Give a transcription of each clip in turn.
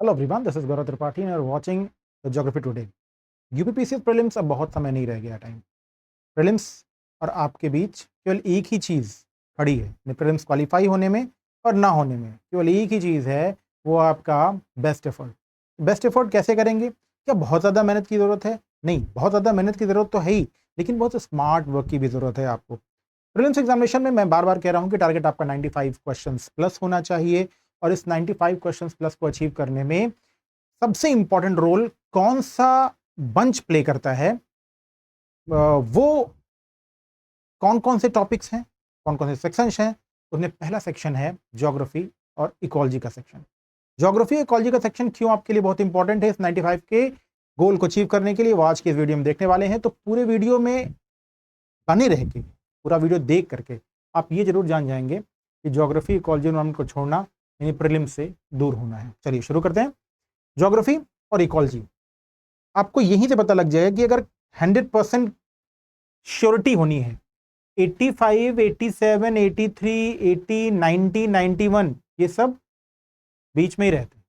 Hello everyone, this is Gaurav Tripathi and you are watching geography today. UPPCS prelims अब बहुत समय नहीं रह गया टाइम। प्रीलिम्स और आपके बीच केवल एक ही चीज़ खड़ी है, प्रीलिम्स क्वालिफाई होने में और ना होने में केवल एक ही चीज़ है, वो आपका बेस्ट एफर्ट। बेस्ट एफर्ट कैसे करेंगे? क्या बहुत ज़्यादा मेहनत की ज़रूरत है? नहीं, बहुत ज़्यादा मेहनत की ज़रूरत तो है ही, लेकिन बहुत स्मार्ट वर्क की भी ज़रूरत है आपको। प्रीलिम्स एग्जामिनेशन में मैं बार बार कह रहा हूँ कि टारगेट आपका 95 क्वेश्चंस प्लस होना चाहिए, और इस 95 क्वेश्चंस प्लस को अचीव करने में सबसे इंपॉर्टेंट रोल कौन सा बंच प्ले करता है, वो कौन कौन से टॉपिक्स हैं, कौन कौन से सेक्शंस हैं। उसमें पहला सेक्शन है ज्योग्राफी और इकोलॉजी का सेक्शन। ज्योग्राफी इकोलॉजी का सेक्शन क्यों आपके लिए बहुत इंपॉर्टेंट है इस 95 के गोल को अचीव करने के लिए, वो आज के इस वीडियो में देखने वाले हैं। तो पूरे वीडियो में बने रह के, पूरा वीडियो देख करके आप ये जरूर जान जाएंगे कि ज्योग्राफी इकोलॉजी एनवायरनमेंट को छोड़ना यानी प्रीलिम से दूर होना है। चलिए शुरू करते हैं। ज्योग्राफी और इकोलॉजी, आपको यहीं से पता लग जाएगा कि अगर 100% श्योरिटी होनी है, 85, 87, 83, 80, 90, 91 ये सब बीच में ही रहते हैं,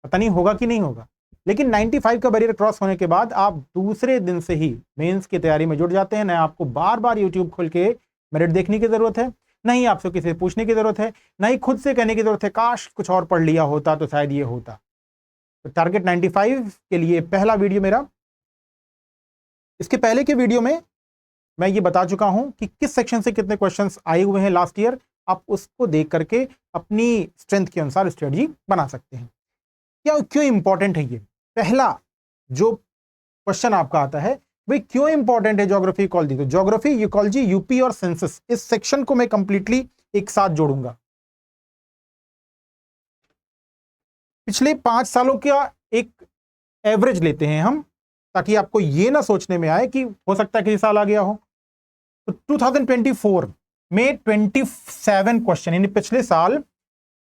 पता नहीं होगा कि नहीं होगा। लेकिन 95 का बैरियर क्रॉस होने के बाद आप दूसरे दिन से ही मेंस की तैयारी में जुट जाते हैं। ना आपको बार बार यूट्यूब खोल के मेरिट देखने की जरूरत है, नहीं आपसे किसी से पूछने की जरूरत है, नहीं खुद से कहने की जरूरत है काश कुछ और पढ़ लिया होता तो शायद ये होता। तो टारगेट 95 के लिए पहला वीडियो मेरा। इसके पहले के वीडियो में मैं ये बता चुका हूं कि किस सेक्शन से कितने क्वेश्चंस आए हुए हैं लास्ट ईयर। आप उसको देख करके अपनी स्ट्रेंथ के अनुसार स्ट्रेटजी बना सकते हैं। क्या क्यों इंपॉर्टेंट है ये पहला जो क्वेश्चन आपका आता है, भाई क्यों इंपॉर्टेंट है ज्योग्राफी इकोलॉजी? तो ज्योग्राफी इकोलॉजी यूपी और सेंसस, इस सेक्शन को मैं कंप्लीटली एक साथ जोड़ूंगा। पिछले 5 सालों का एक एवरेज लेते हैं हम, ताकि आपको ये ना सोचने में आए कि हो सकता है किसी साल आ गया हो। तो 2024 में 27 क्वेश्चन, यानी पिछले साल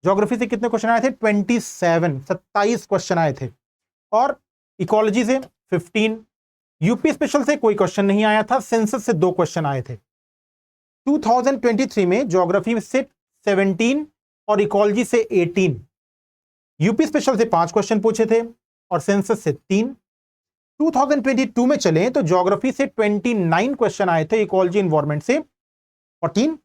ज्योग्राफी से कितने क्वेश्चन आए थे? 27 क्वेश्चन आए थे, और इकोलॉजी से 15। यूपी स्पेशल से कोई क्वेश्चन नहीं आया था, सेंसस से 2 क्वेश्चन आए थे। 2023 में ज्योग्राफी से 17 और इकोलॉजी से 18। यूपी स्पेशल से 5 क्वेश्चन पूछे थे और सेंसस से 3। 2022 में चले तो ज्योग्राफी से 29 क्वेश्चन आए थे, इकोलॉजी एनवायरनमेंट से 14,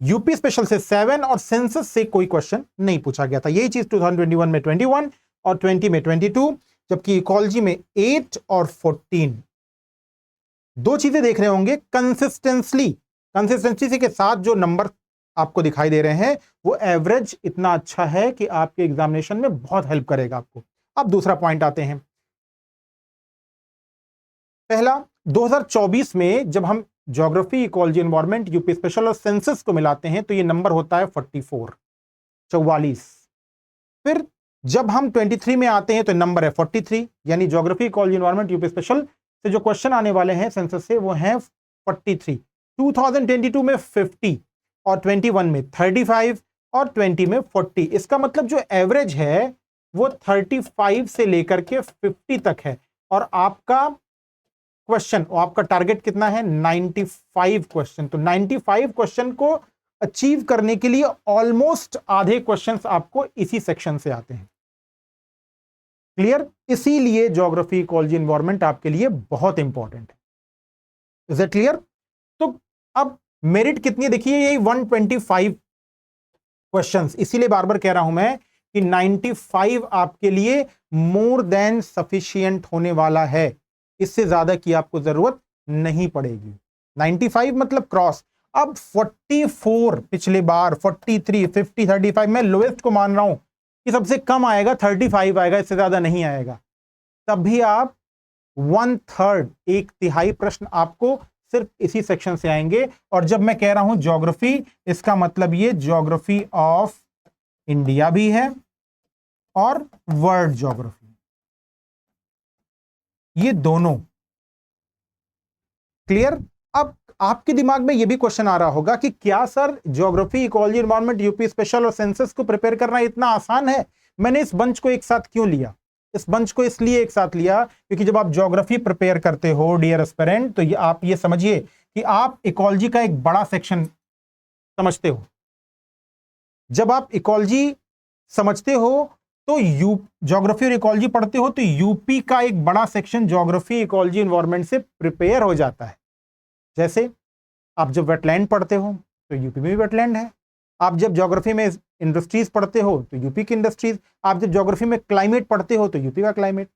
यूपी स्पेशल से 7 और सेंसस से कोई क्वेश्चन नहीं पूछा गया था। यही चीज 2021 में 21 और 20 में 22, जबकि इकोलॉजी में 8 और 14। दो चीजें देख रहे होंगे, कंसिस्टेंसी के साथ जो नंबर आपको दिखाई दे रहे हैं वो एवरेज इतना अच्छा है कि आपके एग्जामिनेशन में बहुत हेल्प करेगा आपको। अब दूसरा पॉइंट आते हैं। पहला, 2024 में जब हम geography ecology environment UP special और सेंसस को मिलाते हैं तो ये नंबर होता है 44। फिर जब हम 23 में आते हैं तो नंबर है 43, यानी geography ecology environment UP special से जो क्वेश्चन आने वाले हैं सेंसस से वो हैं 43। 2022 में 50 और 21 में 35 और 20 में 40। इसका मतलब जो एवरेज है वो 35 से लेकर के 50 तक है, और आपका क्वेश्चन, आपका टारगेट कितना है? 95 क्वेश्चन। तो 95 क्वेश्चन को अचीव करने के लिए ऑलमोस्ट आधे क्वेश्चंस आपको इसी सेक्शन से आते हैं। क्लियर? इसीलिए ज्योग्राफी इकोलॉजी एनवायरनमेंट आपके लिए बहुत इंपॉर्टेंट है। Is it clear? तो अब मेरिट कितनी है देखिए, यही 125 क्वेश्चंस। इसीलिए बार बार कह रहा हूं मैं कि 95 आपके लिए मोर देन सफिशिएंट होने वाला है, इससे ज्यादा की आपको जरूरत नहीं पड़ेगी। 95 मतलब क्रॉस। अब 44 पिछले बार, 43, 50, 35 मैं लोएस्ट को मान रहा हूं कि सबसे कम आएगा 35 आएगा, इससे ज्यादा नहीं आएगा। तब भी आप 1/3, 1/3 प्रश्न आपको सिर्फ इसी सेक्शन से आएंगे। और जब मैं कह रहा हूं ज्योग्राफी, इसका मतलब ये ज्योग्राफी ऑफ इंडिया भी है और वर्ल्ड ज्योग्राफी, ये दोनों। क्लियर? अब आपके दिमाग में यह भी क्वेश्चन आ रहा होगा कि क्या sir geography ecology environment UP special और सेंसस को प्रिपेयर करना इतना आसान है? मैंने इस बंच को एक साथ क्यों लिया? इस बंच को इसलिए एक साथ लिया क्योंकि जब आप ज्योग्राफी प्रिपेयर करते हो डियर एस्पिरेंट, तो आप ये समझिए कि आप इकोलॉजी का एक बड़ा सेक्शन समझते हो। जब आप इकोलॉजी समझते हो तो ज्योग्राफी और इकोलॉजी पढ़ते हो तो यूपी का एक बड़ा सेक्शन ज्योग्राफी इकोलॉजी एनवायरनमेंट से प्रिपेयर हो जाता है। जैसे आप जब वेटलैंड पढ़ते हो तो यूपी में भी वेटलैंड है, आप जब ज्योग्राफी में इंडस्ट्रीज पढ़ते हो तो यूपी की इंडस्ट्रीज, आप जब ज्योग्राफी में क्लाइमेट पढ़ते हो तो यूपी का क्लाइमेट।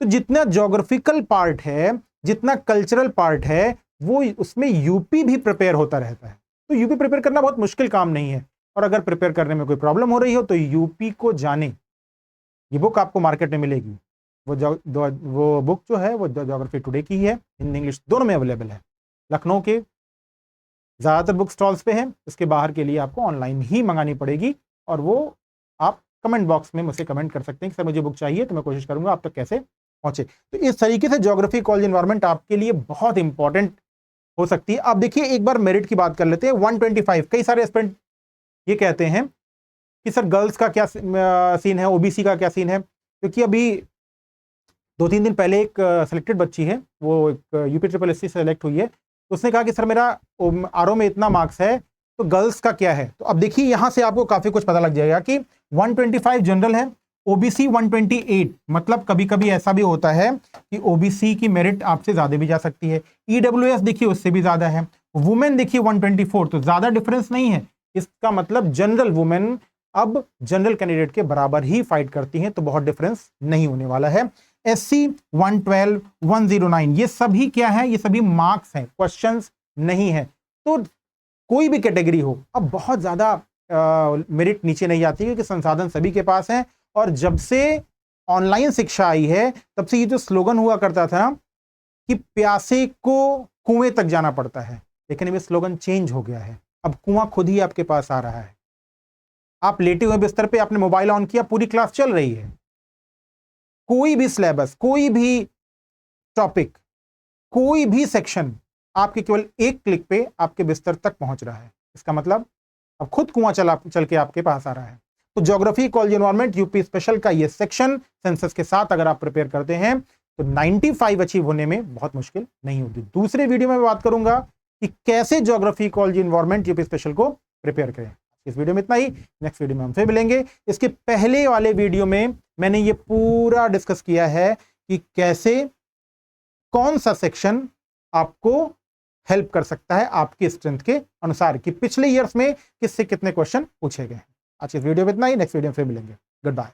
तो जितना ज्योग्राफिकल पार्ट है, जितना कल्चरल पार्ट है, वो उसमें यूपी भी प्रिपेयर होता रहता है। तो यूपी प्रिपेयर करना बहुत मुश्किल काम नहीं है, और अगर प्रिपेयर करने में कोई प्रॉब्लम हो रही हो तो यूपी को जाने। ये बुक आपको मार्केट में मिलेगी, वो बुक जो है वो ज्योग्राफी टुडे की है, हिंदी इंग्लिश दोनों में अवेलेबल है। लखनऊ के ज़्यादातर बुक स्टॉल्स पे है, इसके बाहर के लिए आपको ऑनलाइन ही मंगानी पड़ेगी, और वो आप कमेंट बॉक्स में मुझसे कमेंट कर सकते हैं कि सर मुझे बुक चाहिए, तो मैं कोशिश करूंगा आप तक कैसे पहुंचे। तो इस तरीके से ज्योग्राफी इकोलॉजी एनवायरनमेंट आपके लिए बहुत इंपॉर्टेंट हो सकती है। आप देखिए एक बार मेरिट की बात कर लेते हैं। 125, कई सारे एस्पिरेंट ये कहते हैं कि सर गर्ल्स का क्या सीन है, ओबीसी का क्या सीन है, क्योंकि अभी 2-3 दिन पहले एक सिलेक्टेड बच्ची है, वो एक UP triple S C select हुई है, तो उसने कहा कि सर मेरा आरओ में इतना मार्क्स है, तो गर्ल्स का क्या है। तो अब देखिए यहां से आपको काफी कुछ पता लग जाएगा कि 125 जनरल है, ओबीसी 128, मतलब कभी कभी ऐसा भी होता है कि ओबीसी की मेरिट आपसे ज्यादा भी जा सकती है। ईडब्ल्यूएस देखिए उससे भी ज्यादा है। वुमेन देखिए 124, तो ज्यादा डिफरेंस नहीं है। इसका मतलब जनरल वुमेन अब जनरल कैंडिडेट के बराबर ही फाइट करती हैं, तो बहुत डिफरेंस नहीं होने वाला है। एससी 112, 109, ये सभी क्या है, ये सभी मार्क्स हैं, क्वेश्चंस नहीं है। तो कोई भी कैटेगरी हो, अब बहुत ज्यादा मेरिट नीचे नहीं जाती, क्योंकि संसाधन सभी के पास हैं। और जब से ऑनलाइन शिक्षा आई है, तब से ये जो स्लोगन हुआ करता था कि प्यासे को कुएं तक जाना पड़ता है, लेकिन अब ये स्लोगन चेंज हो गया है। अब कुआं खुद ही आपके पास आ रहा है। आप लेटे हुए बिस्तर पे आपने मोबाइल ऑन किया, पूरी क्लास चल रही है। कोई भी सिलेबस, कोई भी टॉपिक, कोई भी सेक्शन आपके केवल एक क्लिक पे आपके बिस्तर तक पहुंच रहा है। इसका मतलब अब खुद कुआं चल के आपके पास आ रहा है। तो geography ecology environment UP special का ये सेक्शन सेंसस के साथ अगर आप प्रिपेयर करते हैं तो 95 अचीव होने में बहुत मुश्किल नहीं होगी। दूसरे वीडियो में बात करूंगा कि कैसे geography ecology environment UP special को प्रिपेयर करें। इस वीडियो में इतना ही, नेक्स्ट वीडियो में हम फिर मिलेंगे। इसके पहले वाले वीडियो में मैंने ये पूरा डिस्कस किया है कि कैसे कौन सा सेक्शन आपको हेल्प कर सकता है आपकी स्ट्रेंथ के अनुसार, कि पिछले ईयर्स में किससे कितने क्वेश्चन पूछे गए हैं। आज इस वीडियो में इतना ही, नेक्स्ट वीडियो में फिर मिलेंगे। Good bye.